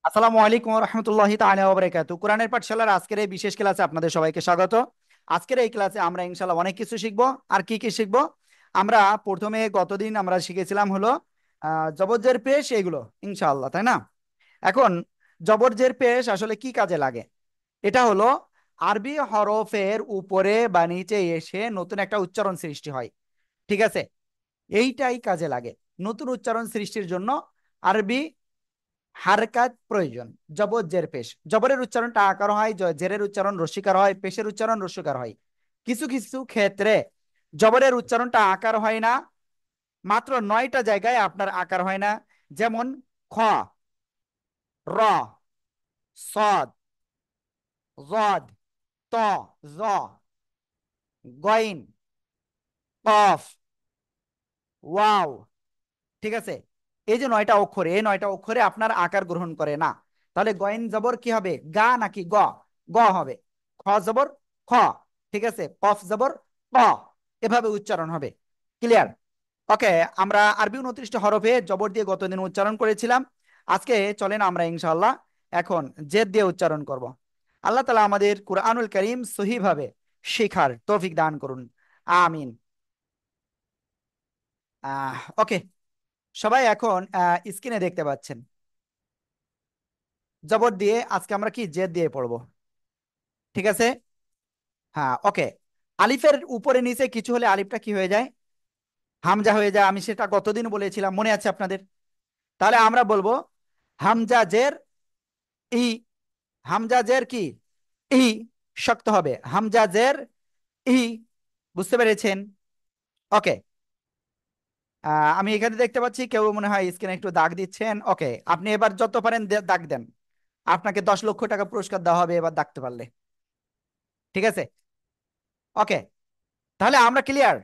আসসালামু আলাইকুম ওয়া রাহমাতুল্লাহি তাআলা ওয়া বারাকাতুহু। কোরআনের পাঠশালার আজকের এই বিশেষ ক্লাসে আপনাদের সবাইকে স্বাগত। আজকের এই ক্লাসে আমরা ইনশাআল্লাহ অনেক কিছু শিখবো। আর কি কি শিখবো? আমরা প্রথমে গতদিন আমরা শিখেছিলাম হলো জবর পেশ এগুলো ইনশাআল্লাহ, তাই না? এখন জবর পেশ আসলে কি কাজে লাগে? এটা হলো আরবি হরফের উপরে বা নিচে এসে নতুন একটা উচ্চারণ সৃষ্টি হয়। ঠিক আছে, এইটাই কাজে লাগে। নতুন উচ্চারণ সৃষ্টির জন্য আরবি হারকাত প্রয়োজন। জবর পেশ, জবরের উচ্চারণটা আকার হয়, জেরের উচ্চারণ রস্বীকার হয়, পেশের উচ্চারণ রস্যকার হয়। কিছু কিছু ক্ষেত্রে জবরের উচ্চারণটা আকার হয় না, মাত্র 9টা জায়গায় আপনার আকার হয় না। যেমন খ, র, সদ, জদ, ত, জ, গইন, কফ, ওয়াও। ঠিক আছে, এই যে 9টা অক্ষরে, এই 9টা অক্ষরে আপনার আকার গ্রহণ করে না। তাহলে গয়েন জবর কি হবে? গা নাকি গ? গ হবে। খ জবর খ। ঠিক আছে, কফ জবর ক। এভাবে উচ্চারণ হবে। ক্লিয়ার? ওকে। আমরা আরবি 29টা হরফে জবর দিয়ে গতদিন উচ্চারণ করেছিলাম। আজকে চলেন আমরা ইনশাআল্লাহ এখন জেদ দিয়ে উচ্চারণ করব। আল্লাহ তাআলা আমাদের কুরআনুল কারীম সহিভাবে শেখার তৌফিক দান করুন। আমিন। ওকে, সবাই এখন স্ক্রিনে দেখতে পাচ্ছেন জবর দিয়ে আজকে আমরা কি জেদ দিয়ে পড়বো। ঠিক আছে, হ্যাঁ ওকে। আলিফের উপরে নিচে কিছু হলে আলিফটা কি হয়ে যায়? হামজা হয়ে যায়। আমি সেটা গতদিন বলেছিলাম, মনে আছে আপনাদের? তাহলে আমরা বলবো হামজা জের ই। হামজা জের কি? ই। শক্ত হবে হামজা জের ই। বুঝতে পেরেছেন? ওকে। আমি এখানে দেখতে পাচ্ছি কেউ মনে হয় স্ক্রিনে একটু দাগ দিচ্ছেন। ওকে, আপনি এবার যত পারেন দাগ দেন। আপনাকে 10 লক্ষ টাকা পুরস্কার দেওয়া হবে এবার দাগতে পারলে। ঠিক আছে, ওকে। তাহলে আমরা ক্লিয়ার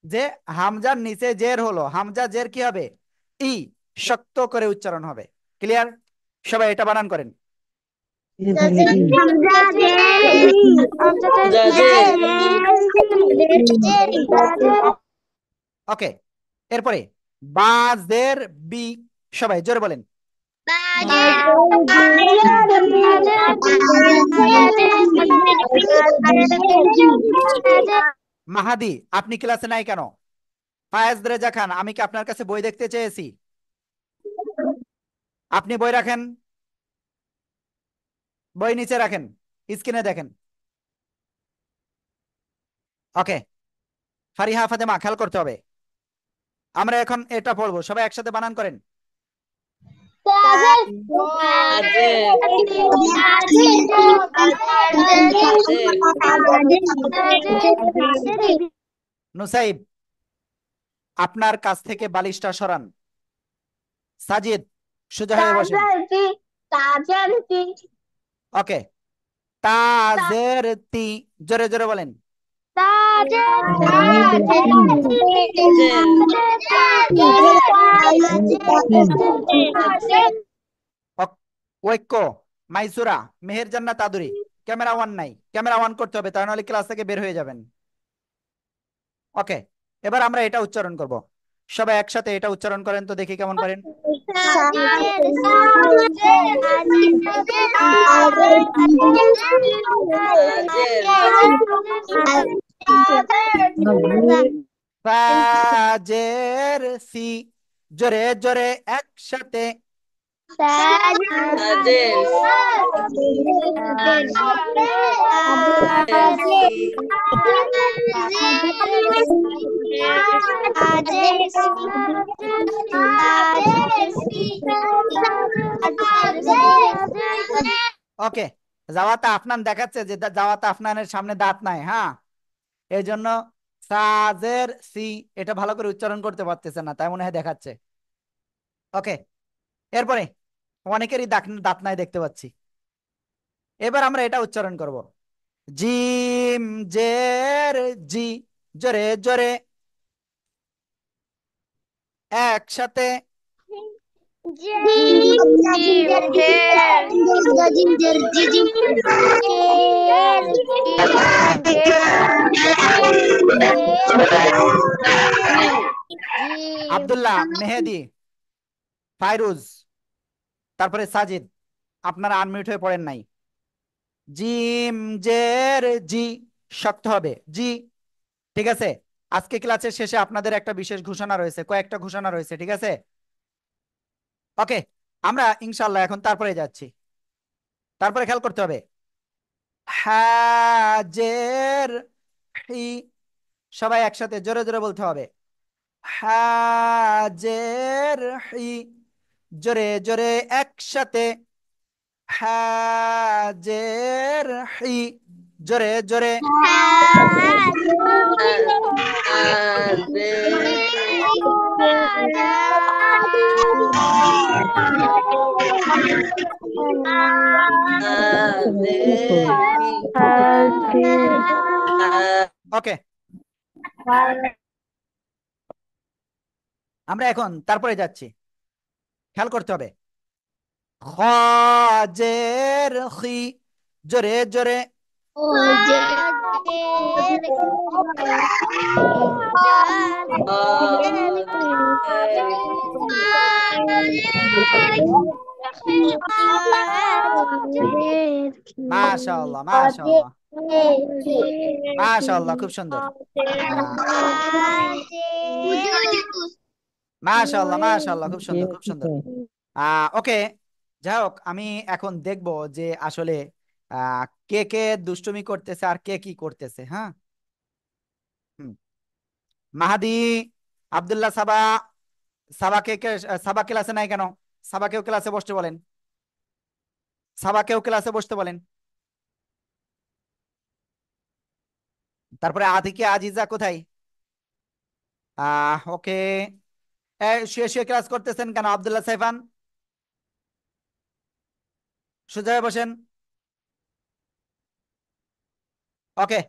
যে হামজার নিচে জের হলো, হামজা জের কি হবে? ই। শক্ত করে উচ্চারণ হবে। ক্লিয়ার? সবাই এটা বানান করেন। ওকে, এরপরে বাজের বি। সবাই জোরে বলেন। মাহাদি, আপনি ক্লাসে নাই কেন? ফায়েজ রেজা খান, আমি কি আপনার কাছে বই দেখতে চেয়েছি? আপনি বই রাখেন, বই নিচে রাখেন, স্ক্রিনে দেখেন। ওকে, ফারিহা ফাতেমা খেয়াল করতে হবে। আমরা এখন এটা পড়বো, সবাই একসাথে বানান করেন। নুসাইব, আপনার কাছ থেকে বালিশটা সরান। সাজিদ, সোজা হয়ে বসেন। ওকে, তাজের তি। জোরে জোরে বলেন। ঐক্য, মাইসুরা, মেহের জান্নাত আদুরি। ক্যামেরা ওয়ান নাই, ক্যামেরা ওয়ান করতে হবে, তা নাহলে ক্লাস থেকে বের হয়ে যাবেন। ওকে, এবার আমরা এটা উচ্চারণ করব। সবাই একসাথে এটা উচ্চারণ করেন তো দেখি কেমন পারেন। ফাজের সি। জোরে জোরে একসাথে। ওকে, জাওয়াতা আফনান দেখাচ্ছে যে জাওয়াতা আফনানের সামনে দাঁত নাই, হ্যাঁ, এই জন্য সাজের সি এটা ভালো করে উচ্চারণ করতে পারতেছে না, তাই মনে হয় দেখাচ্ছে। ওকে, এরপরে অনেকেরই দাঁত দাঁত নাই দেখতে পাচ্ছি। এবার আমরা এটা উচ্চারণ করব। জিম জের জি। জোরে জোরে একসাথে। আব্দুল্লাহ, মেহেদি, ফাইরুজ, তারপরে সাজিদ। আপনারা আনমিউট হয়ে পড়েন নাই। জিম জের জি, শক্ত হবে জি। ঠিক আছে, আজকে ক্লাসের শেষে আপনাদের একটা বিশেষ ঘোষণা রয়েছে, কয়েকটা ঘোষণা রয়েছে, ঠিক আছে? ওকে, আমরা ইনশাল্লাহ এখন তারপরে যাচ্ছি। তারপরে খেয়াল করতে হবে, হাজের হি, সবাই একসাথে জোরে জোরে বলতে হবে। হাজের হি, জোরে জোরে একসাথে। হাজের হি, জোরে জোরে। ওকে, আমরা এখন তারপরে যাচ্ছি, খেয়াল করতে হবে। খাজের খি, জোরে জোরে। মাশাআল্লাহ মাশাআল্লাহ মাশাআল্লাহ, খুব সুন্দর। আহ, মাশাআল্লাহ মাশাআল্লাহ, খুব সুন্দর খুব সুন্দর। ওকে, যাই হোক, আমি এখন দেখব যে আসলে কে কে দুষ্টুমি করতেছে আর কে কি করতেছে। হ্যাঁ, হুম। মাহাদি, আব্দুল্লাহ, সাবা। সাবা ক্লাসে নাই কেন? সাবাকেও ক্লাসে বসতে বলেন, সাবাকেও ক্লাসে বসতে বলেন। তারপরে আতিকে আজিজা কোথায়? ওকে, শুয়ে শুয়ে ক্লাস করতেছেন কেন আব্দুল্লাহ সাইফান? সোজা হয়ে বসেন। ওকে,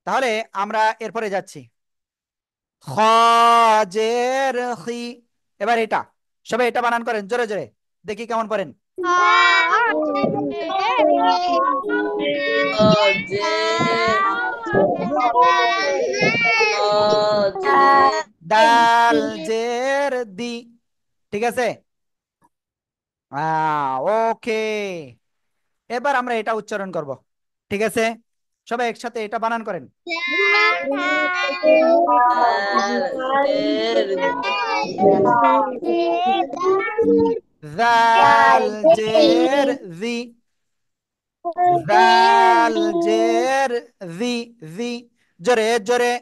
তাহলে আমরা এরপরে যাচ্ছি। খজের খি, এবার এটা, সবাই এটা বানান করেন জোরে জোরে, দেখি কেমন পারেন। দাল জের দি, ঠিক আছে। ওকে, এবার আমরা এটা উচ্চারণ করব, ঠিক আছে? সবাই একসাথে এটা বানান করেন। জাল জের জি, জাল জের জি, জি, জোরে জোরে।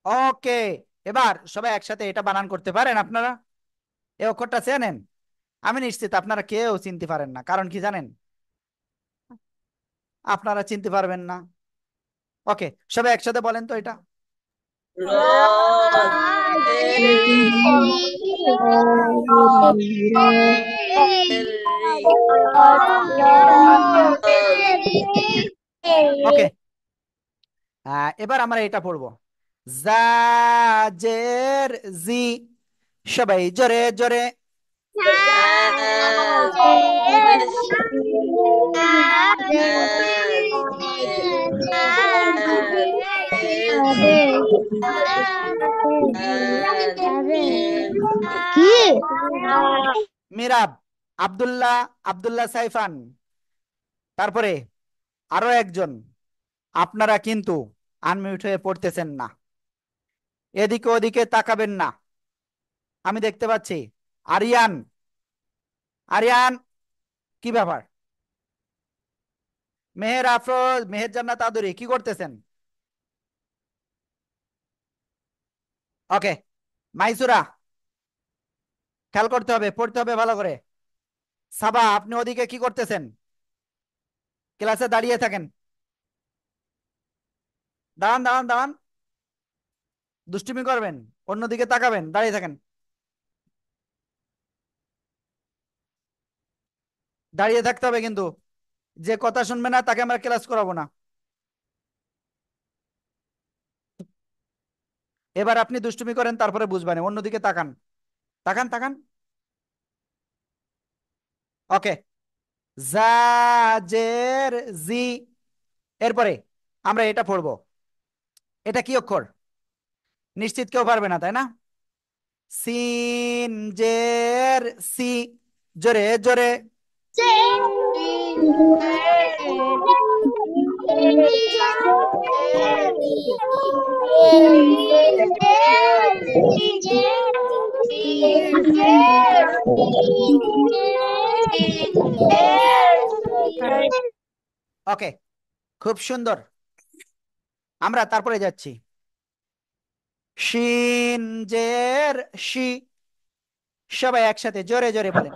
ওকে, এবার সবাই একসাথে এটা বানান করতে পারেন আপনারা? এই অক্ষরটা চেনেন? আমি নিশ্চিত আপনারা কেউ চিনতে পারেন না, কারণ কি জানেন? আপনারা চিনতে পারবেন না। ওকে, সবাই একসাথে বলেন তো এটা। ওকে, এবার আমরা এটা পড়বো, জাজের জি, সবাই জোরে জোরে। মিরাব, আব্দুল্লাহ, আব্দুল্লাহ সাইফান, তারপরে আরো একজন, আপনারা কিন্তু আনমিউট হয়ে পড়তেছেন না, এদিকে ওদিকে তাকাবেন না। আমি দেখতে পাচ্ছি আরিয়ান, আরিয়ান, কি ব্যাপার? মেহের আফরোজ, মেহের জান্নাত আদুরি, কি করতেছেন? ওকে, মাইসুরা, খেয়াল করতে হবে, পড়তে হবে ভালো করে। সাবা, আপনি ওদিকে কি করতেছেন? ক্লাসে দাঁড়িয়ে থাকেন, দাঁড়ান দাঁড়ান দাঁড়ান, দুষ্টুমি করবেন, অন্যদিকে তাকাবেন, দাঁড়িয়ে থাকেন, দাঁড়িয়ে থাকতে হবে কিন্তু। যে কথা শুনবে না তাকে আমরা ক্লাস করাবো না। এবার আপনি দুষ্টুমি করেন, তারপরে বুঝবেন, অন্যদিকে তাকান, তাকান তাকান। ওকে, জাজের জি, এরপরে আমরা এটা পড়বো, এটা কি অক্ষর? নিশ্চিত কেউ পারবে না, তাই না? সিন জের সি, জোরে জোরে। ওকে, খুব সুন্দর। আমরা তারপরে যাচ্ছি। শিন জের শি, সবাই একসাথে জোরে জোরে বলেন।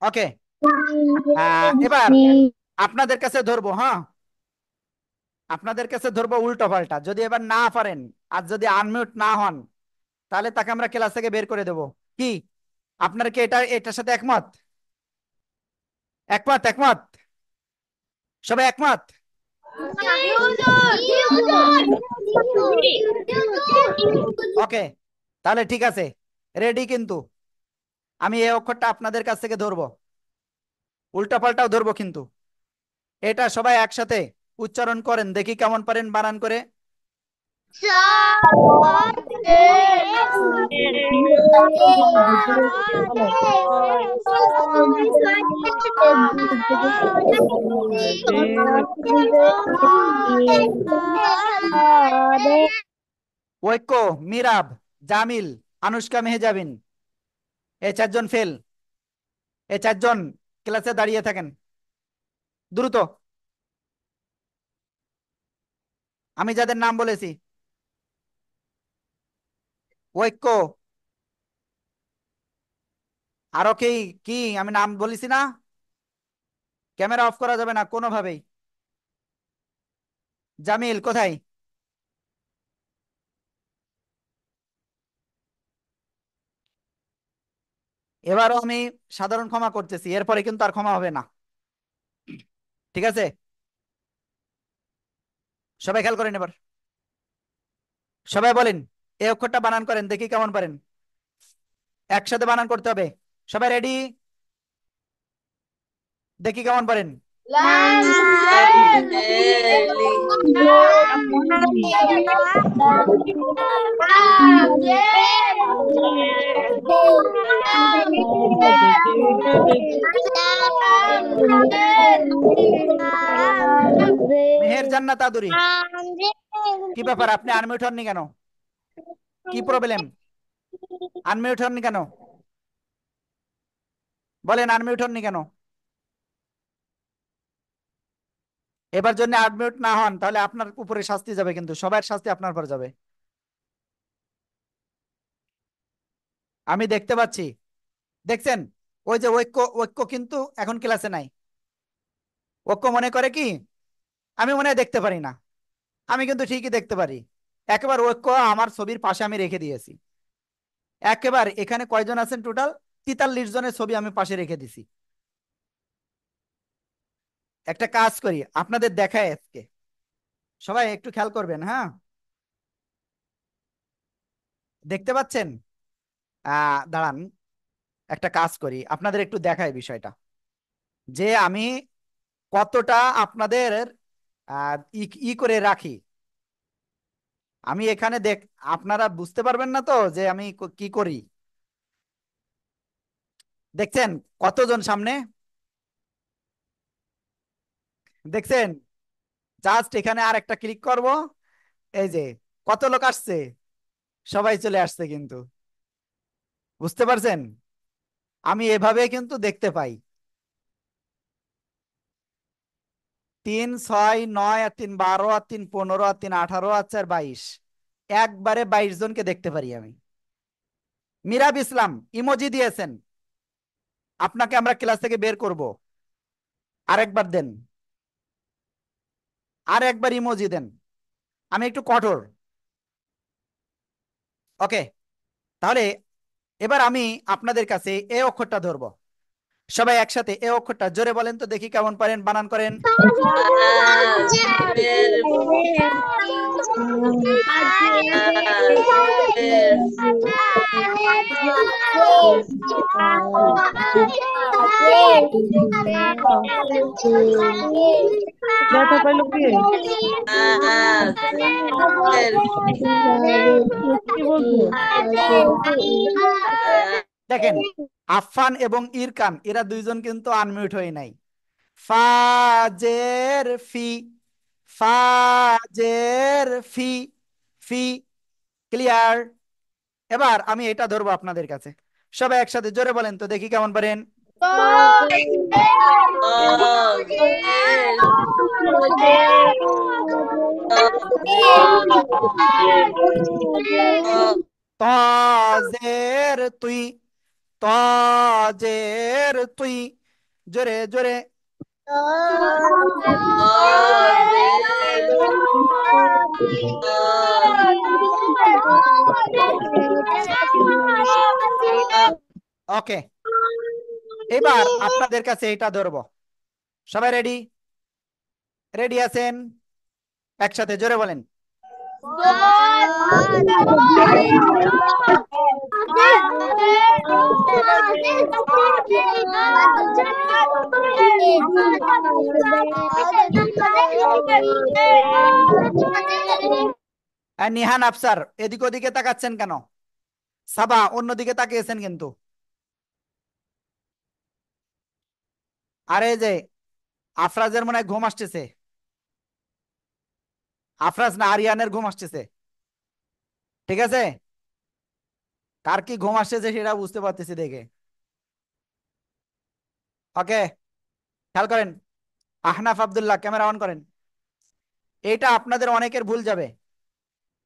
ওকে, এবার আপনাদের কাছে ধরবো, হ্যাঁ, আপনাদের কাছে ধরবো উল্টো পাল্টা। যদি এবার না পারেন আর যদি আনমিউট না হন, তাহলে তাকে আমরা ক্লাস থেকে বের করে দেব। কি আপনারা কি এটার সাথে একমত? একমত একমত, সবাই একমত? ওকে, তাহলে ঠিক আছে, রেডি কিন্তু। আমি এই অক্ষরটা আপনাদের কাছ থেকে ধরবো, উল্টা পাল্টাও ধরবো কিন্তু। এটা সবাই একসাথে উচ্চারণ করেন, দেখি কেমন পারেন বানান করে। ঐক্য, মিরাব, জামিল, আনুষ্কা মেহজাবিন, এই চারজন ফেল। এই চারজন ক্লাসে দাঁড়িয়ে থাকেন দ্রুত। আমি যাদের নাম বলেছি, ঐক্য, আরো কি? কি আমি নাম বলেছি না? ক্যামেরা অফ করা যাবে না কোনোভাবেই। জামিল কোথায়? এবারও আমি সাধারণ ক্ষমা করতেছি, এরপরে কিন্তু আর ক্ষমা হবে না, ঠিক আছে? সবাই খেয়াল করেন এবার, সবাই বলেন, এই অক্ষরটা বানান করেন, দেখি কেমন পারেন। একসাথে বানান করতে হবে। সবাই রেডি? দেখি কেমন পারেন। মেহের জান্নাত আদুরি, কি ব্যাপার, আপনি আনমিউট হননি কেন? কি প্রবলেম? আনমিউট হননি কেন? বলেন আনমিউট হননি কেন? এবার জন্য আনমিউট না হন তাহলে আপনার উপরে শাস্তি যাবে, কিন্তু সবার শাস্তি আপনার উপর যাবে। আমি দেখতে পাচ্ছি, দেখছেন? ওই যে ঐক্য, ঐক্য কিন্তু এখন ক্লাসে নাই। ঐক্য মনে করে কি আমি মনে হয় দেখতে পারি না, আমি কিন্তু ঠিকই দেখতে পারি। একেবারে ঐক্য আমার ছবির পাশে আমি রেখে দিয়েছি। একেবারে এখানে কয়জন আছেন টোটাল? 43 জনের ছবি আমি পাশে রেখে দিছি। একটা কাজ করি, আপনাদের দেখায় আজকে, সবাই একটু খেয়াল করবেন, হ্যাঁ? দেখতে পাচ্ছেন? দাঁড়ান, একটা কাজ করি, আপনাদের একটু দেখায় বিষয়টা, যে আমি কতটা আপনাদের ই করে রাখি। আমি এখানে আপনারা বুঝতে পারবেন না তো যে আমি কি করি। দেখছেন কতজন সামনে? দেখছেন? জাস্ট এখানে আর একটা ক্লিক করব, এই যে কত লোক আসছে, সবাই চলে আসছে কিন্তু। বুঝতে পারছেন? আমি এভাবে কিন্তু দেখতে পাই। 3 6 9 আর 3 12 আর 3 15 আর 3 18 আর 4 22, একবারে 22 জনকে দেখতে পারি আমি। মিরাব ইসলাম ইমোজি দিয়েছেন, আপনাকে আমরা ক্লাস থেকে বের করব। আরেকবার দেন, আর একবার ইমোজি দেন। আমি একটু কঠোর। ওকে, তাহলে এবার আমি আপনাদের কাছে এ অক্ষরটা ধরবো। সবাই একসাথে এ অক্ষরটা জোরে বলেন তো দেখি কেমন পারেন, বানান করেন। ফাজের ফাজের ব্যথা পাইলো কে? ফাজের কি বলছো? দেখেন, আফফান এবং ইরকান এরা দুইজন কিন্তু আনমিউট হয়ে নাই। ফাজের ফি, ফাজের ফি, ফি। ক্লিয়ার? এবার আমি এটা ধরবো আপনাদের কাছে, সবাই একসাথে জোরে বলেন তো দেখি কেমন পারেন। ফাজের ফাজের তাজের তুই, তাজের তুই, জোরে জোরে। ফাজের ওকে, এবার আপনাদের কাছে এটা ধরবো। সবাই রেডি? রেডি আছেন? একসাথে জোরে বলেন। আর নিহান আফসার এদিক ওদিকে তাকাচ্ছেন কেন? সাবা অন্যদিকে তাকিয়েছেন কিন্তু। আরে যে আফরাজের মনে হয় ঘুম আসতেছে। আফরাজ না আরিয়ানের ঘুম আসতেছে। ঠিক আছে, কার কি ঘুম আসতেছে সেটা বুঝতে পারতেছি দেখে। ওকে, খেয়াল করেন। আহনাফ আব্দুল্লাহ ক্যামেরা অন করেন। এইটা আপনাদের অনেকের ভুল যাবে,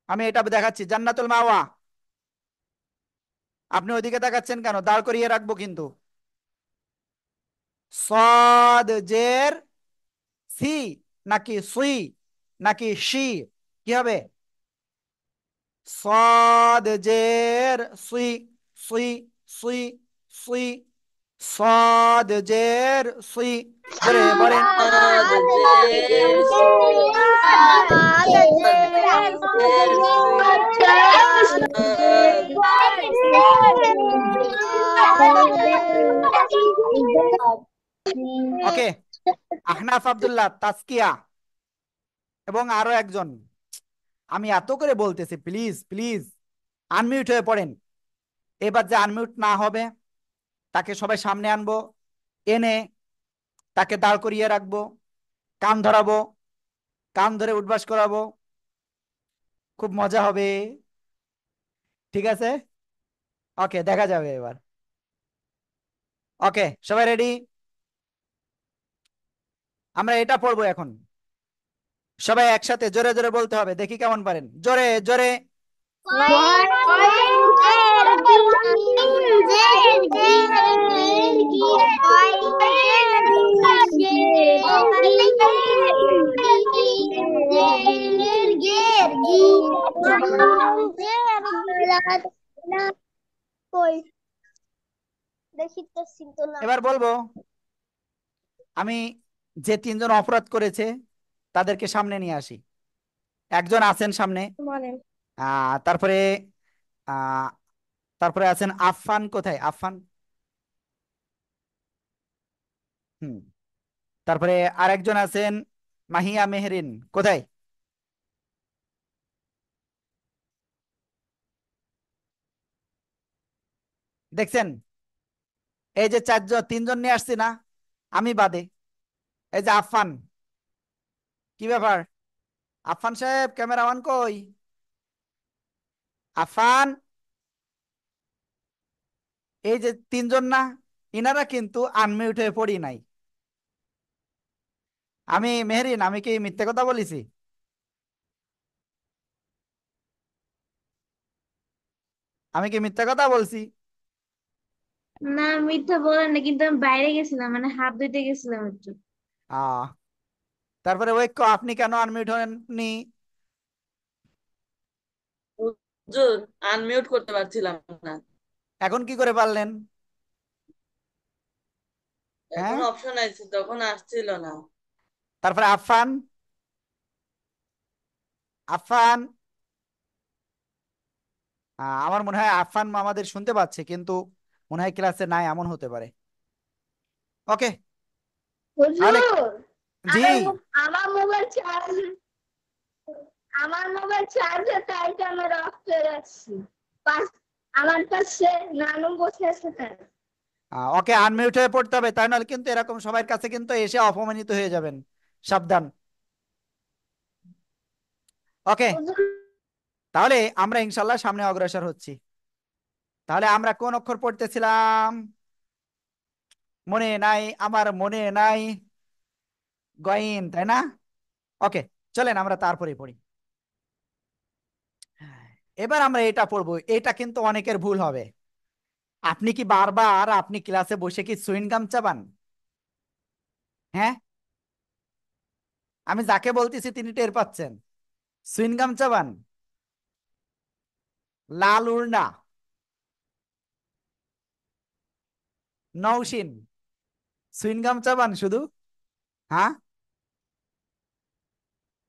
আমি এটা দেখাচ্ছি। জান্নাতুল মাওয়া, আপনি ওইদিকে তাকাচ্ছেন কেন? দাঁড় করিয়ে রাখবো কিন্তু। সদ জের সি নাকি সুই নাকি শি, কি হবে? সদ জের সুই, সুই, সুই, সুই, সদ জের সুই, জোরে বলেন। ফাজের ফাজের ওকে, আহনাফ আব্দুল্লাহ, তাসকিয়া এবং আরো একজন, আমি এত করে বলতেছি প্লিজ প্লিজ আনমিউট হয়ে পড়েন। এবার যে আনমিউট না হবে তাকে সবাই সামনে আনবো, এনে তাকে দাঁড় করিয়ে রাখবো, কান ধরাবো, কান ধরে উঠবাস করাবো, খুব মজা হবে। ঠিক আছে, ওকে, দেখা যাবে এবার। ওকে, সবাই রেডি? আমরা এটা পড়বো এখন। সবাই একসাথে জোরে জোরে বলতে হবে, দেখি কেমন পারেন, জোরে জোরে। এবার বলবো, আমি যে তিনজন অপরাধ করেছে তাদেরকে সামনে নিয়ে আসি। একজন আছেন সামনে, তারপরে আহ তারপরে আছেন আফফান। কোথায় আফফান? হুম, তারপরে আরেকজন আছেন মাহিয়া মেহরিন। কোথায়? দেখছেন? এই যে চারজন, তিনজন নিয়ে আসছি না আমি বাদে। এই যে আফফান, কি ব্যাপার? আফফান সাহেব ক্যামেরা অন কই? আফফান, এই যে তিনজন না, ইনারা কিন্তু আনমিউট হয়ে পড়ি নাই। আমি মেহরিন, আমি কি মিথ্যে কথা বলেছি? আমি কি মিথ্যে কথা বলছি? না, মিথ্যা বলেন না, কিন্তু আমি বাইরে গেছিলাম, মানে হাত ধুইতে গেছিলাম একটু। আহ তারপরে ওই আপনি কেন আনমিউট হননি? হুজুর আনমিউট করতে পারছিলাম না। এখন কি করে পারলেন? হ্যাঁ, এখন অপশন আছে, তখন আসছিল না। তারপরে আফান। আফান, আমার মনে হয় আফান আমাদের শুনতে পাচ্ছে, কিন্তু মনে হয় ক্লাসে নাই, এমন হতে পারে। ওকে, তাহলে হুজুর, জি। আমার মোবাইল চার্জ, আমার মোবাইল চার্জে তাই তো আমি অফ করে রাখছি। পাশ, আমার পাশে নানু বসে আছে তাই। ওকে, আনমিউট হয়ে পড়তে হবে, তাই নাহলে কিন্তু এরকম সবার কাছে কিন্তু এসে অপমানিত হয়ে যাবেন। সাবধান। ওকে, হুজুর, তাহলে আমরা ইনশাল্লাহ সামনে অগ্রসর হচ্ছি। তাহলে আমরা কোন অক্ষর পড়তেছিলাম? মনে নাই, আমার মনে নাই। গইন, তাই না? ওকে, চলেন আমরা তারপরে পড়ি। এবার আমরা এটা পড়বো, এটা কিন্তু অনেকের ভুল হবে। আপনি কি বারবার আপনি ক্লাসে বসে কি সুইং গাম চাবান? হ্যাঁ, আমি যাকে বলতেছি তিনি টের পাচ্ছেন। সুইং গাম চাবান, লাল উড়না, নৌশিন, সুইং গাম চাবান শুধু? হ্যাঁ,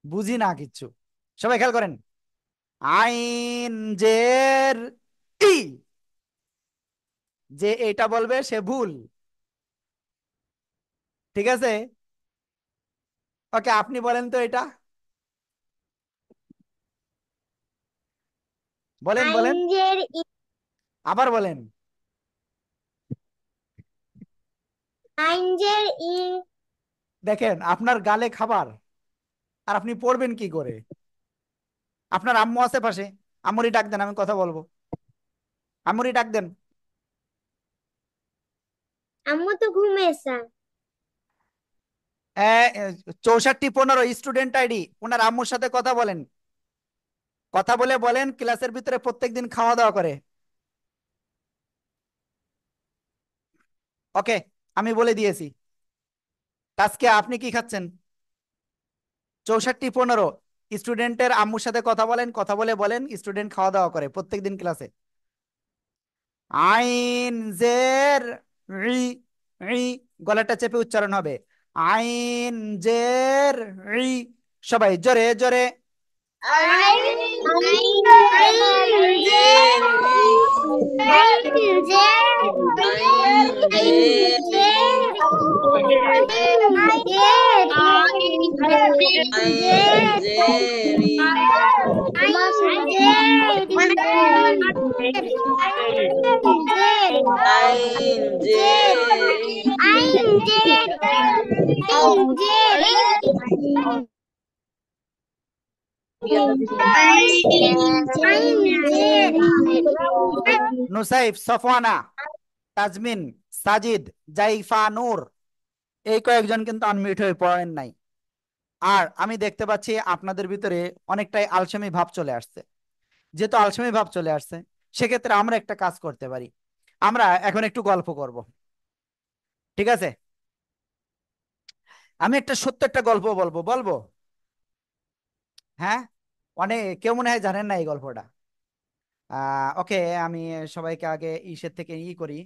বুঝি না কিচ্ছু। সবাই খেয়াল করেন। আইন জের ই, যে এটা বলবে সে ভুল। ঠিক আছে, ওকে, আপনি বলেন তো এটা, বলেন বলেন, আইনজের আবার বলেন। আইনজের ই। দেখেন আপনার গালে খাবার, আর আপনি পড়বেন কি করে? আপনার আম্মু আছে পাশে, আম্মুরি ডাক দেন, আমি কথা বলবো। আম্মুরি ডাক দেন। আম্মু তো ঘুমিয়েছে। 6415 স্টুডেন্ট আইডি, ওনার আম্মুর সাথে কথা বলেন। কথা বলে বলেন ক্লাসের ভিতরে প্রত্যেকদিন খাওয়া দাওয়া করে। ওকে, আমি বলে দিয়েছি। আজকে আপনি কি খাচ্ছেন? 6415 স্টুডেন্টের আম্মুর সাথে কথা বলেন, কথা বলে বলেন স্টুডেন্ট খাওয়া দাওয়া করে প্রত্যেকদিন ক্লাসে। আইন জের রি, রি, গলাটা চেপে উচ্চারণ হবে। আইন জের রি, সবাই জোরে জোরে। আইনজেরি, আইনজেরি, নুসাইফ, সফওয়ানা, তাজমিন, সাজিদ, জাইফা নূর, এই কয়েকজন কিন্তু আনমিউট হয়ে পড়েন নাই। আর আমি দেখতে পাচ্ছি আপনাদের ভিতরে অনেকটাই আলসেমি ভাব চলে আসছে। যেহেতু আলসেমি ভাব চলে আসছে, সেক্ষেত্রে আমরা একটা কাজ করতে পারি। আমরা এখন একটু গল্প করব, ঠিক আছে? আমি একটা সত্য একটা গল্প বলবো, বলবো? হ্যাঁ, অনেক কেউ মনে হয় জানেন না এই গল্পটা। ওকে, আমি সবাইকে আগে ইসের থেকে করি।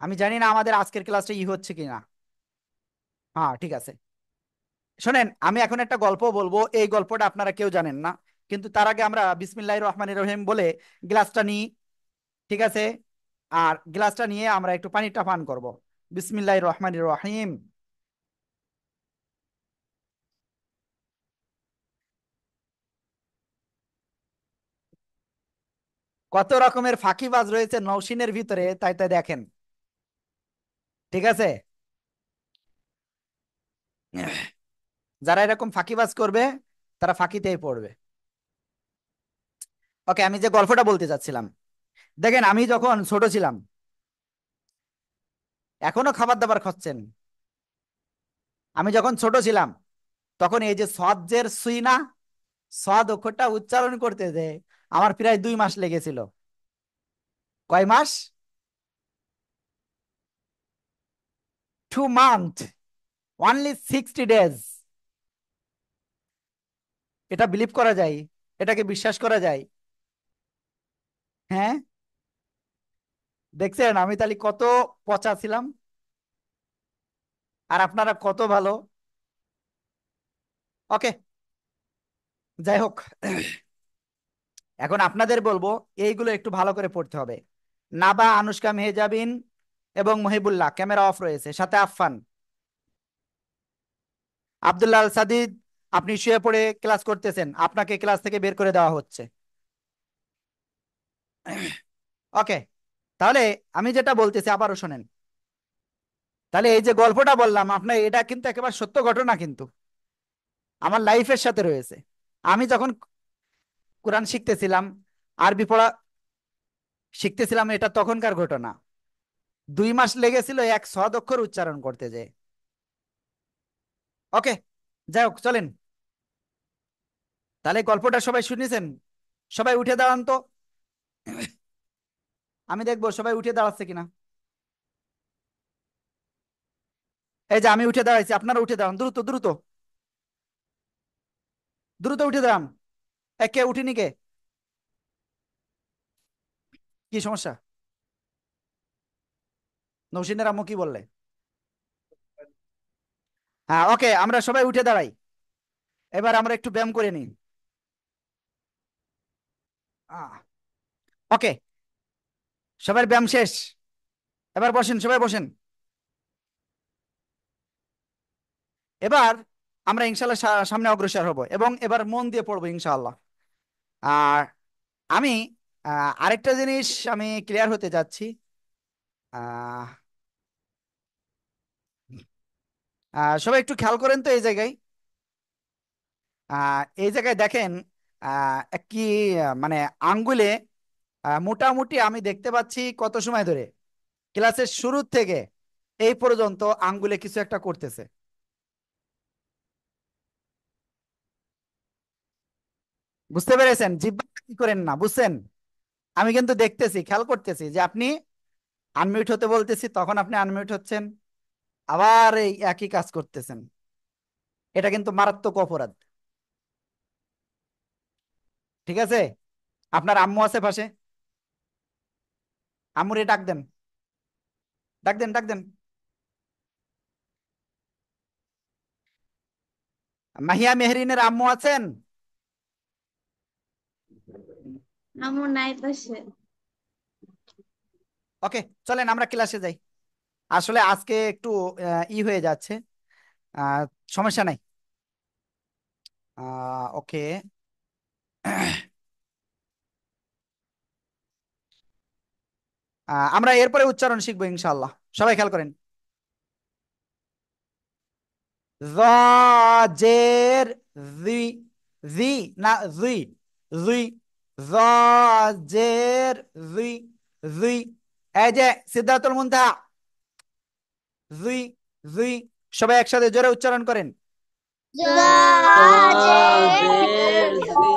আমি জানি না আমাদের আজকের ক্লাসটা হচ্ছে কিনা। হ্যাঁ, ঠিক আছে। শোনেন, আমি এখন একটা গল্প বলবো, এই গল্পটা আপনারা কেউ জানেন না, কিন্তু তার আগে আমরা বিসমিল্লাহির রহমানির রহিম বলে গ্লাসটা নিই, ঠিক আছে? আর গ্লাসটা নিয়ে আমরা একটু পানিটা পান করব। বিসমিল্লাহির রহমানির রহিম। কত রকমের ফাঁকিবাজ রয়েছে নৌসিনের ভিতরে, তাই তাই দেখেন, ঠিক আছে? যারা এরকম ফাঁকিবাজ করবে তারা ফাঁকিতেই পড়বে। ওকে, আমি যে গল্পটা বলতে চাচ্ছিলাম, দেখেন আমি যখন ছোট ছিলাম, এখনো খাবার দাবার খাচ্ছেন, আমি যখন ছোট ছিলাম তখন এই যে সজ্জের সুই না, সদ অক্ষরটা উচ্চারণ করতে যে আমার প্রায় 2 মাস লেগেছিল। কয় মাস? 2 মান্থ, অনলি 60 ডেজ। এটা বিলিভ করা যায়? এটাকে বিশ্বাস করা যায়? হ্যাঁ, দেখছেন আমি তাহলে কত পচা ছিলাম, আর আপনারা কত ভালো। ওকে, যাই হোক, এখন আপনাদের বলবো এইগুলো একটু ভালো করে পড়তে হবে। নাবা, আনুষ্কা মেহজাবিন এবং মহিবুল্লাহ, ক্যামেরা অফ রয়েছে, সাথে আফফান। আব্দুল্লাহ আল সাদিদ, আপনি শুয়ে পড়ে ক্লাস করতেছেন, আপনাকে ক্লাস থেকে বের করে দেওয়া হচ্ছে। ওকে, তাহলে আমি যেটা বলতেছি আবারও শোনেন। তাহলে এই যে গল্পটা বললাম আপনার, এটা কিন্তু একেবারে সত্য ঘটনা, কিন্তু আমার লাইফের সাথে রয়েছে। আমি যখন কোরআন শিখতেছিলাম, আরবি পড়া শিখতেছিলাম, এটা তখনকার ঘটনা। 2 মাস লেগেছিল এক সদ অক্ষর উচ্চারণ করতে যে। ওকে, যাই হোক চলেন, তাহলে গল্পটা সবাই শুনেছেন? সবাই উঠে দাঁড়ান তো, আমি দেখবো সবাই উঠে দাঁড়াচ্ছে কিনা। এই যে আমি উঠে দাঁড়াইছি, আপনারা উঠে দাঁড়ান, দ্রুত দ্রুত দ্রুত উঠে দাঁড়ান। কে উঠিনি কে? কি সমস্যা? নৌসিনের আম্মু কি বললে? হ্যাঁ, ওকে, আমরা সবাই উঠে দাঁড়াই। এবার আমরা একটু ব্যায়াম করে নিই। ওকে, সবার ব্যায়াম শেষ, এবার বসেন, সবাই বসেন। এবার আমরা ইনশাল্লাহ সামনে অগ্রসর হব, এবং এবার মন দিয়ে পড়বো ইনশাআল্লাহ। আর আমি আরেকটা জিনিস আমি ক্লিয়ার হতে যাচ্ছি। আহ, সবাই একটু খেয়াল করেন তো এই জায়গায়। এই জায়গায় দেখেন, কি মানে আঙ্গুলে, মোটামুটি আমি দেখতে পাচ্ছি কত সময় ধরে, ক্লাসের শুরু থেকে এই পর্যন্ত আঙ্গুলে কিছু একটা করতেছে। বুঝতে পেরেছেন? জিব্বা কি করেন না, বুঝছেন? আমি কিন্তু দেখতেছি, খেয়াল করতেছি যে আপনি আনমিউট হতে বলতেছি, তখন আপনি আনমিউট হচ্ছেন, আবার এই একই কাজ করতেছেন। এটা কিন্তু মারাত্মক অপরাধ। ঠিক আছে? আপনার আম্মু আছে পাশে, আম্মুরে ডাক দেন, ডাক দেন, ডাক দেন। মাহিয়া মেহরিনের আম্মু আছেন? আমার নাই পাশে। ওকে, চলেন আমরা ক্লাসে যাই। আসলে আজকে একটু হয়ে যাচ্ছে, আহ, সমস্যা নাই। ওকে, আমরা এরপরে উচ্চারণ শিখবো ইনশাআল্লাহ। সবাই খেয়াল করেন। জের জি, জি না জি, জি, জের জি, জি। এই যে সিদ্ধাতুল মুনতাহা, জি, জি। সবাই একসাথে জোরে উচ্চারণ করেন। জের জি, জের জি,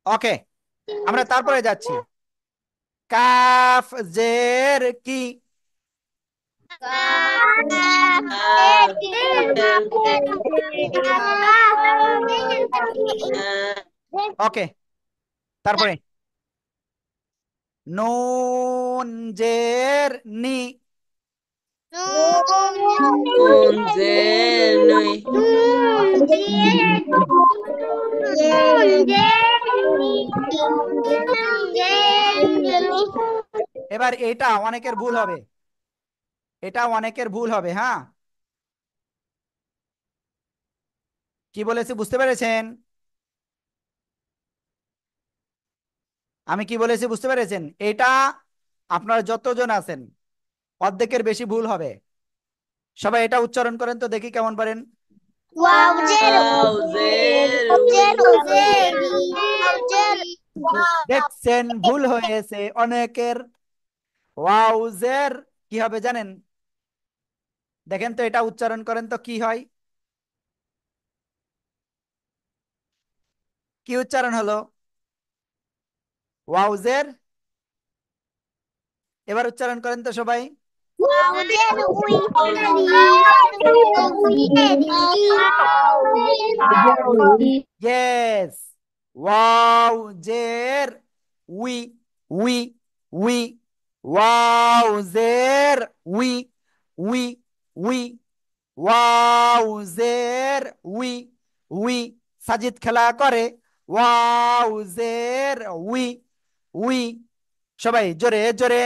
ওকে, আমরা তারপরে যাচ্ছি। কাফ জের কি, কাফ জের আহ, ওকে, তারপরে নুন জের নি, নুন জের নুই, এবার এটা অনেকের ভুল হবে, এটা অনেকের ভুল হবে, হ্যাঁ। কি বলেছি বুঝতে পেরেছেন? আমি কি বলেছি বুঝতে পেরেছেন? এটা আপনারা যতজন আছেন অর্ধেকের বেশি ভুল হবে। সবাই এটা উচ্চারণ করেন তো দেখি কেমন পারেন। ওয়াও জের উই, দেখছেন ভুল হয়েছে অনেকের। ওয়াউজের কি হবে জানেন? দেখেন তো, এটা উচ্চারণ করেন তো কি হয়, কি উচ্চারণ হলো? ওয়াউজের এবার উচ্চারণ করেন তো সবাই। ইয়েস, ওয়াও জের উই, উই, উই, ওয়াও জের উই, উই, উই, ওয়াও জের উই, উই। সাজিদ খেলা করে, ওয়াও জের উই, উই। সবাই জোরে জোরে।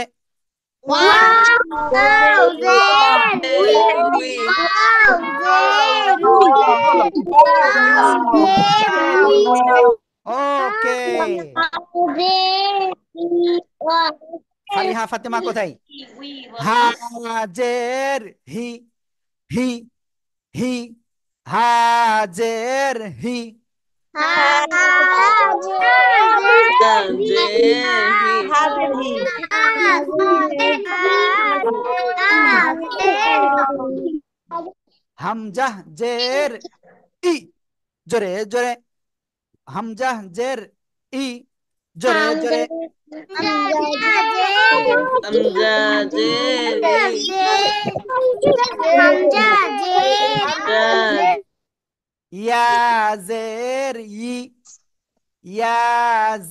ওকে, সালিহা ফাতেমা কোথায়? হাজের হি, হি, হি, হাজের হি। হামজাহ জের ই, জোরে জোরে। হামজাহ জের ই, জোরে জোরে। ইয়া জের ই, ইয়া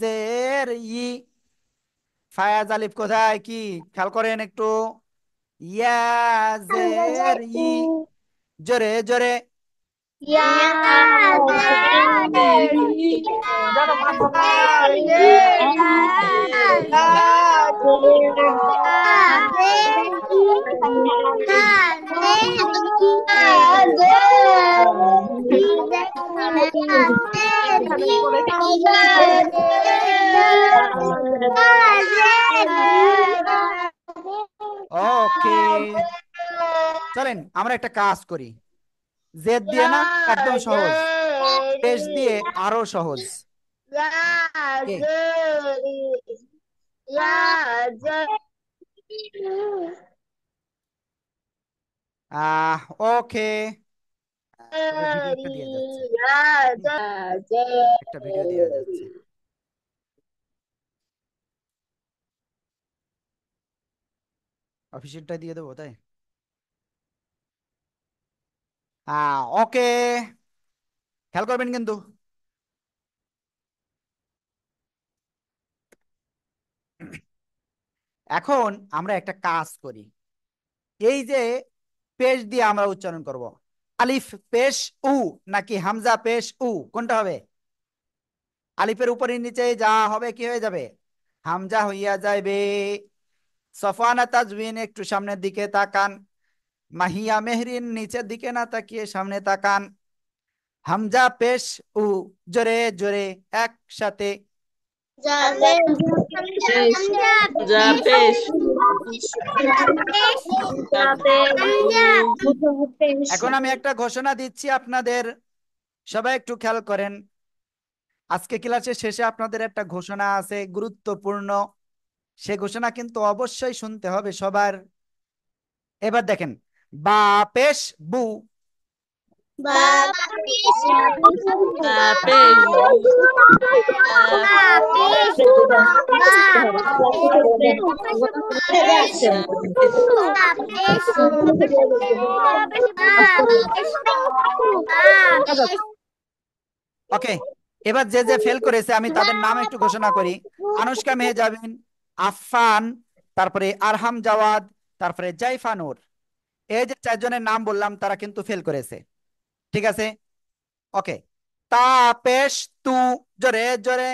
জের ই। ফায়াজ আলিফ কোথায়? কি খেয়াল করেন একটু। ইয়া জের ই, জোরে জোরে। ওকে, চলেন আমরা একটা কাজ করি। জেদ দিয়ে না একদম সহজ, পেশ দিয়ে আরো সহজ। কে? ওকে, তবে ভিডিও একটা দিয়ে যাচ্ছে, একটা ভিডিও দেওয়া যাচ্ছে। অফিসিয়ালটা দিয়ে দেবো তাই। ওকে, খেয়াল করবেন কিন্তু। এখন আমরা একটা কাজ করি। এই যে পেশ দিয়ে আমরা উচ্চারণ করব, আলিফ পেশ উ নাকি হামজা পেশ উ, কোনটা হবে? আলিফের উপরে নিচে যা হবে কি হয়ে যাবে? হামজা হইয়া যাবে। সফানা তাজবিন একটু সামনের দিকে তাকান, মাহিয়া মেহরিন নিচের দিকে না তাকিয়ে সামনে তাকান। হামজা পেশ উ, জোরে জোরে একসাথে। এখন আমি একটা ঘোষণা দিচ্ছি আপনাদের, সবাই একটু খেয়াল করেন। আজকে ক্লাসের শেষে আপনাদের একটা ঘোষণা আছে গুরুত্বপূর্ণ, সে ঘোষণা কিন্তু অবশ্যই শুনতে হবে সবার। এবার দেখেন, বা পেশ বু, ওকে। এবার যে যে ফেল করেছে আমি তাদের নাম একটু ঘোষণা করি। আনুষ্কা মেহজাবিন, আফফান, তারপরে আরহাম জাওয়াদ, তারপরে জাইফা নূর। এই যে চারজনের নাম বললাম তারা কিন্তু ফেল করেছে, ঠিক আছে? ওকে, তা পেশ তু, জোরে জোরে।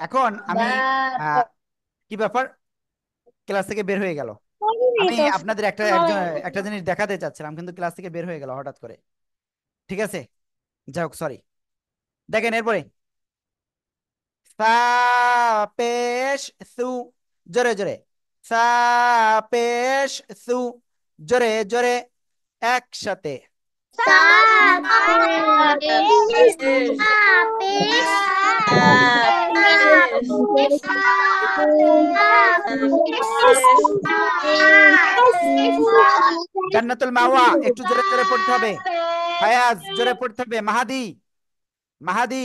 এখন আমি কি ব্যাপার, ক্লাস থেকে বের হয়ে গেল। আমি আপনাদের একটা জিনিস দেখাতে চাচ্ছিলাম কিন্তু ক্লাস থেকে বের হয়ে গেল হঠাৎ করে, ঠিক আছে? যাই হোক, সরি। দেখেন এরপরে সা পেশ সু, জোরে জোরে। সা পেশ সু, জোরে জোরে একসাথে। জান্নাতুল মাওয়া একটু জোরে জোরে পড়তে হবে। ফায়াজ জোরে পড়তে হবে। মাহাদি, মাহাদি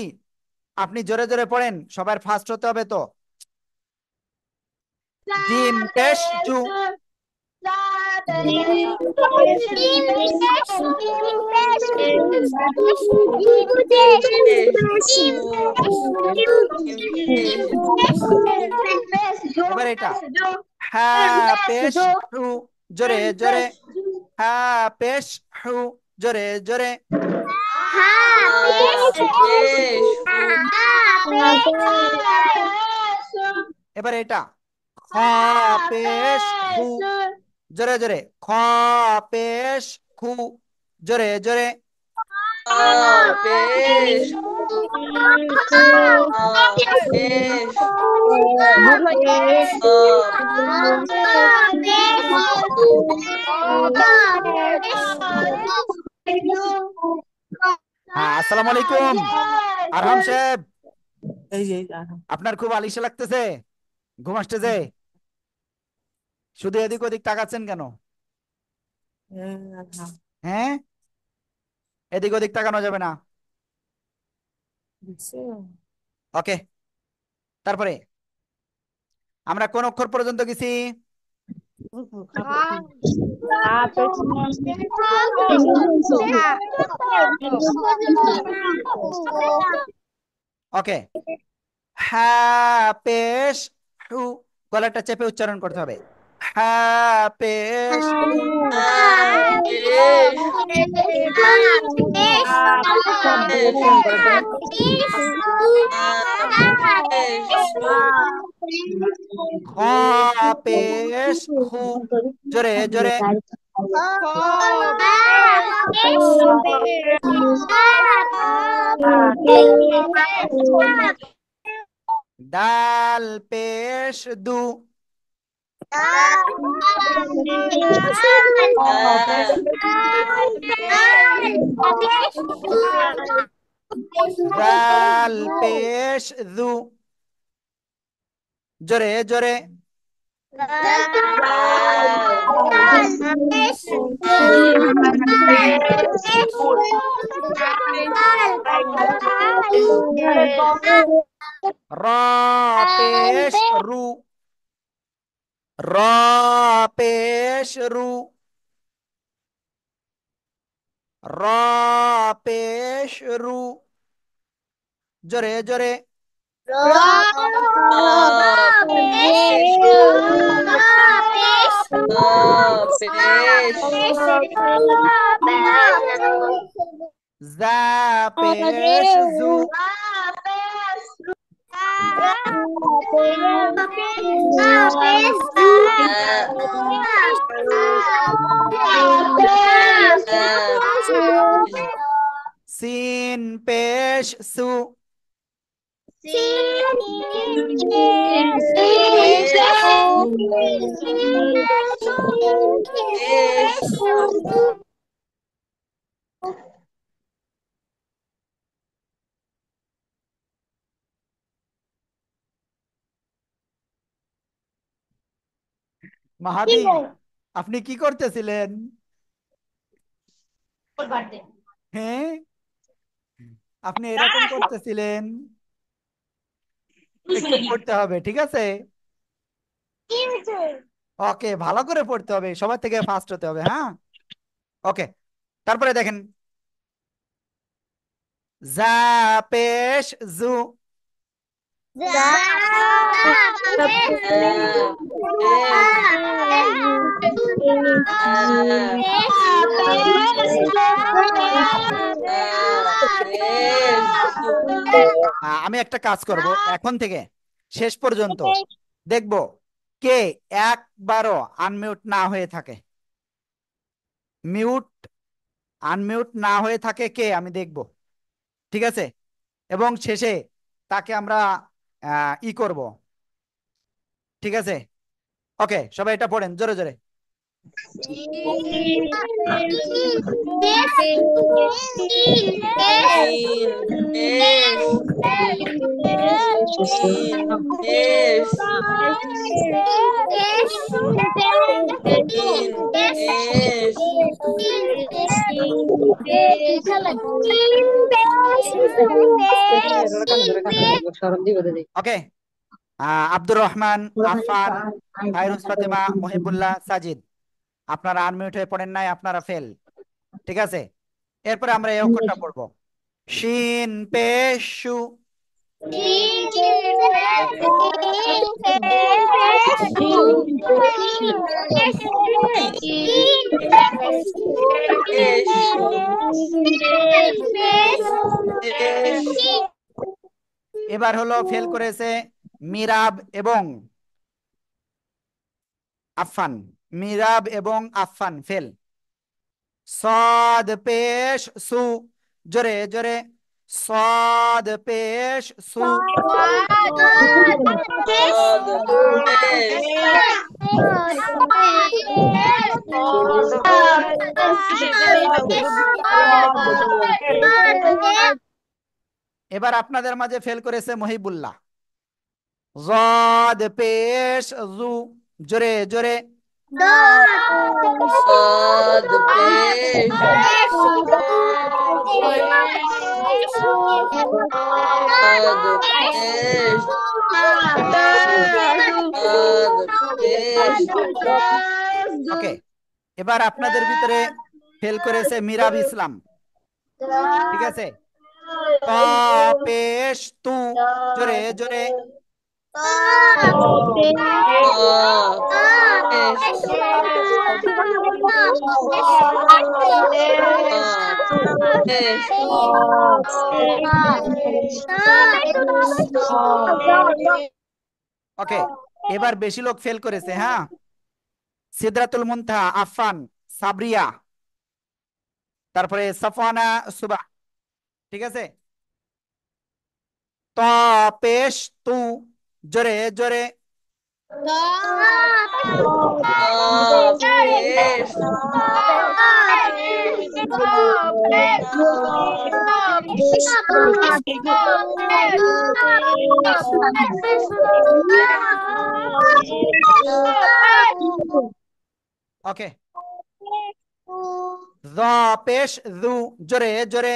আপনি জোরে জোরে পড়েন, সবার ফার্স্ট হতে হবে তো। জিম পেশ জু, এবার এটা হ্যাঁ পেশ হু, জোরে জোরে হ্যাঁ পেশ হু, জোরে জোরে এবার এটা খ পেশ খু, জোরে জোরে খ পেশ খু, জোরে জোরে হ্যাঁ। আসসালামু আলাইকুম আরহাম সাহেব, এই যে আপনার খুব আলিশা লাগতেছে, ঘুম আসতেছে, শুধু এদিক ওদিক তাকাচ্ছেন কেন? হ্যাঁ, এদিক ওদিক তাকানো যাবে না। ওকে, তারপরে আমরা কোন অক্ষর পর্যন্ত গেছি? ওকে, হ্যাঁ পেশ হু, গলাটা চেপে উচ্চারণ করতে হবে। হ্যাঁ পেশ হু, খ পেশ হু, জোরে জোরে দাল পেশ দু, দাল পেশ দু, জোরে জোরে র পেশ রু, র পেশ রু, র পেশ রু, জোরে জোরে জা পেশ জু, সিন পেশ সু, মাহাদি আপনি কি করতেছিলেন? হ্যাঁ, আপনি এরকম করতেছিলেন, একটু পড়তে হবে, ঠিক আছে? ওকে, ভালো করে পড়তে হবে, সবার থেকে ফার্স্ট হতে হবে। হ্যাঁ, ওকে, তারপরে দেখেন জা পেশ জু, আমি একটা কাজ করব, এখন থেকে শেষ পর্যন্ত দেখব কে একবারও আনমিউট না হয়ে থাকে, মিউট আনমিউট না হয়ে থাকে কে, আমি দেখব, ঠিক আছে? এবং শেষে তাকে আমরা ই করব, ঠিক আছে? ওকে, সবাই এটা পড়েন জোরে জোরে। Sin pesh. Sin pesh. ওকে, আব্দুর রহমান, আফান, ফাইরুজ ফাতেমা, মহিবুল্লাহ, সাজিদ, আপনারা আনমিউট হয়ে পড়েন নাই, আপনারা ফেল। ঠিক আছে, এরপরে আমরা এই অক্ষরটা পড়বো, শিন পেশু। এবার হলো ফেল করেছে মিরাব এবং আফান, মিরাব এবং আফান ফেল। সাদ পেশ সু, জোরে জোরে, সাদ পেশ সু। এবার আপনাদের মাঝে ফেল করেছে মহিবুল্লাহ, জাদ পেশ জু, জোরে জোরে, Sad pesh. Sad pesh. ওকে, এবার আপনাদের ভিতরে ফেল করেছে মিরাব ইসলাম। ঠিক আছে, তা পেশ তু, জোরে জোরে, ওকে। এবার বেশি লোক ফেল করেছে, হ্যাঁ, সিদরাতুল মুনতাহা, আফান, সাবরিয়া, তারপরে সাফওয়ানা, সুবাহ। ঠিক আছে, ত পেশ তু, জোরে জোরে, ওকে। য পেশ জু, জোরে জোরে,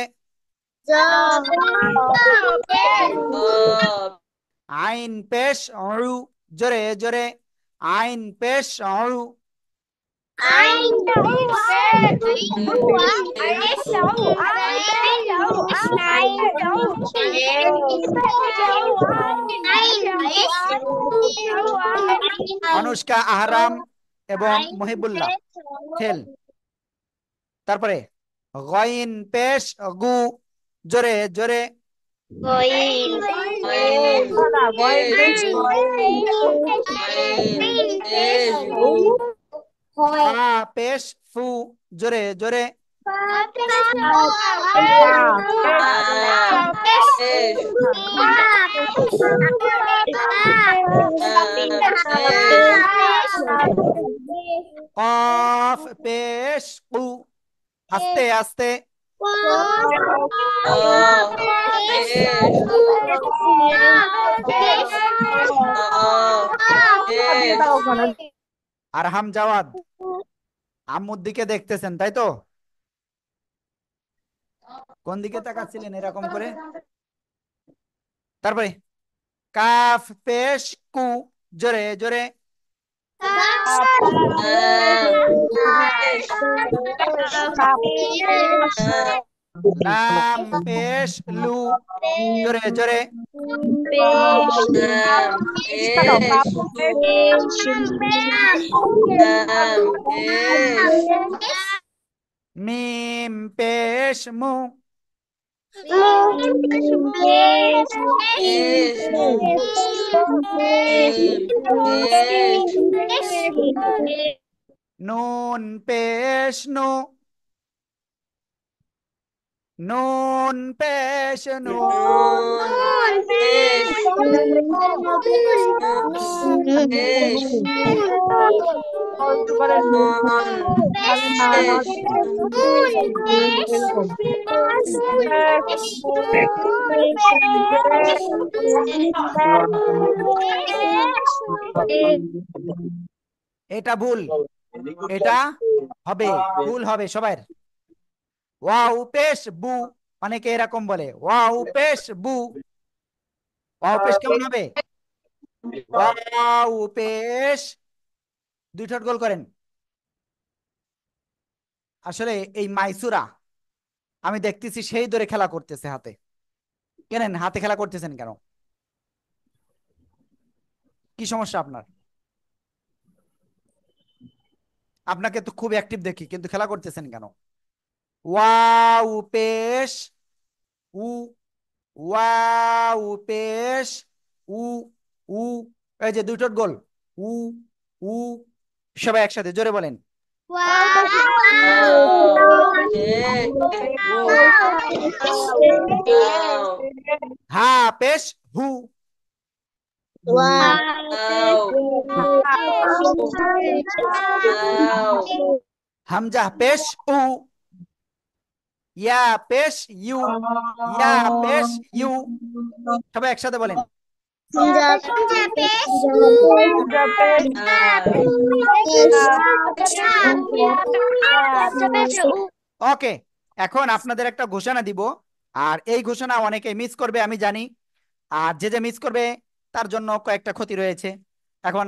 আইন পেশ অরু, জোরে জোরে, আইন পেশ অরু, অনুষ্কা, আহরাম এবং মহিবুল্লাহ ফেল। তারপরে গইন পেশ গু, জোরে জোরে, ফা পেশ ফু, জোরে জোরে, কফ পেশ কু, আস্তে আস্তে, আরহাম জাওয়াদ, আম্মুর দিকে দেখতেছেন তাই তো? কোন দিকে তাকাচ্ছিলেন এরকম করে? তারপরে কাফ পেশ কু, জোরে জোরে, লাম পেশ লু, জোরে জোরে, মিম পেশ মু, নুন পেশ নু, নুন পেশ নু, বলতে পারেন মানে না না বেশ এরকম ব্যাস, এটা ভুল, এটা হবে, ভুল হবে সবার। ওয়াও পেশ বু, অনেকে এরকম বলে ওয়াও পেশ বু। ওয়াও পেশ কেমন হবে? ওয়াও পেশ, দুই ঠোঁট গোল করেন। আসলে এই মাইসুরা আমি দেখতেছি সেই ধরে খেলা করতেছে হাতে। কেন হাতে খেলা করতেছেন কেন? কি সমস্যা আপনার? আপনাকে তো খুব অ্যাক্টিভ দেখি, কিন্তু খেলা করতেছেন কেন? ওয়াও পেশ উ, ওয়াও পেশ উ, উ, এই যে দুই ঠোঁট গোল, উ, উ, সবাই একসাথে জোরে বলেন। হা পেশ হু, হামজা পেশ উ, ইয়া পেশ ইউ, ইয়া পেশ ইউ, সবাই একসাথে বলেন। ওকে, এখন আপনাদের একটা ঘোষণা দিব, আর এই ঘোষণা অনেকে মিস করবে আমি জানি, আর যে যে মিস করবে তার জন্য কয়েকটা ক্ষতি রয়েছে। এখন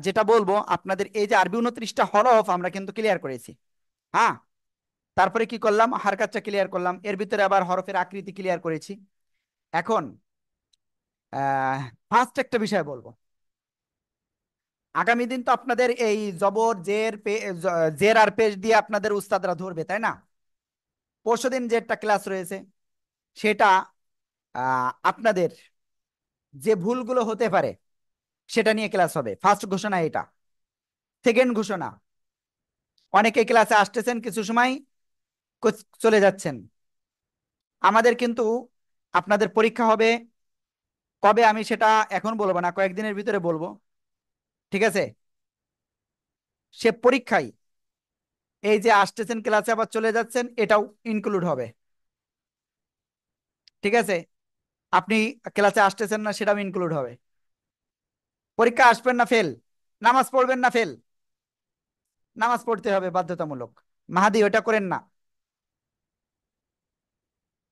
যেটা বলবো, আপনাদের এই যে আরবি 29টা হরফ আমরা কিন্তু ক্লিয়ার করেছি। হ্যাঁ, তারপরে কি করলাম, হারকাতটা ক্লিয়ার করলাম, এর ভিতরে আবার হরফের আকৃতি ক্লিয়ার করেছি। এখন ফার্স্ট একটা বিষয় বলবো। আগামী দিন তো আপনাদের এই জবর জের জের আর পেশ দিয়ে আপনাদের উস্তাদরা ধরবে, তাই না? পরশুদিন যে একটা ক্লাস রয়েছে সেটা আপনাদের যে ভুলগুলো হতে পারে সেটা নিয়ে ক্লাস হবে। ফার্স্ট ঘোষণা এটা। সেকেন্ড ঘোষণা, অনেকে ক্লাসে আসতেছেন, কিছু সময় চলে যাচ্ছেন। আমাদের কিন্তু আপনাদের পরীক্ষা হবে কবে আমি সেটা এখন বলবো না, কয়েকদিনের ভিতরে বলবো, ঠিক আছে? সে পরীক্ষায় এই যে আসতেছেন ক্লাসে আবার চলে যাচ্ছেন, এটাও ইনক্লুড হবে, ঠিক আছে? আপনি ক্লাসে আসতেছেন না সেটাও ইনক্লুড হবে। পরীক্ষা আসবেন না ফেল, নামাজ পড়বেন না ফেল, নামাজ পড়তে হবে বাধ্যতামূলক। মাহাদি ওটা করেন না,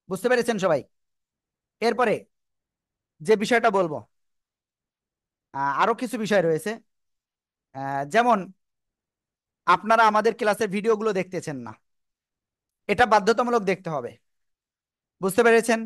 বুঝতে পেরেছেন সবাই? এরপরে যে বিষয়টা বলবো, আরো কিছু বিষয় রয়েছে, যেমন আপনারা আমাদের ক্লাসের ভিডিওগুলো দেখতেছেন না, এটা বাধ্যতামূলক দেখতে হবে, বুঝতে পেরেছেন?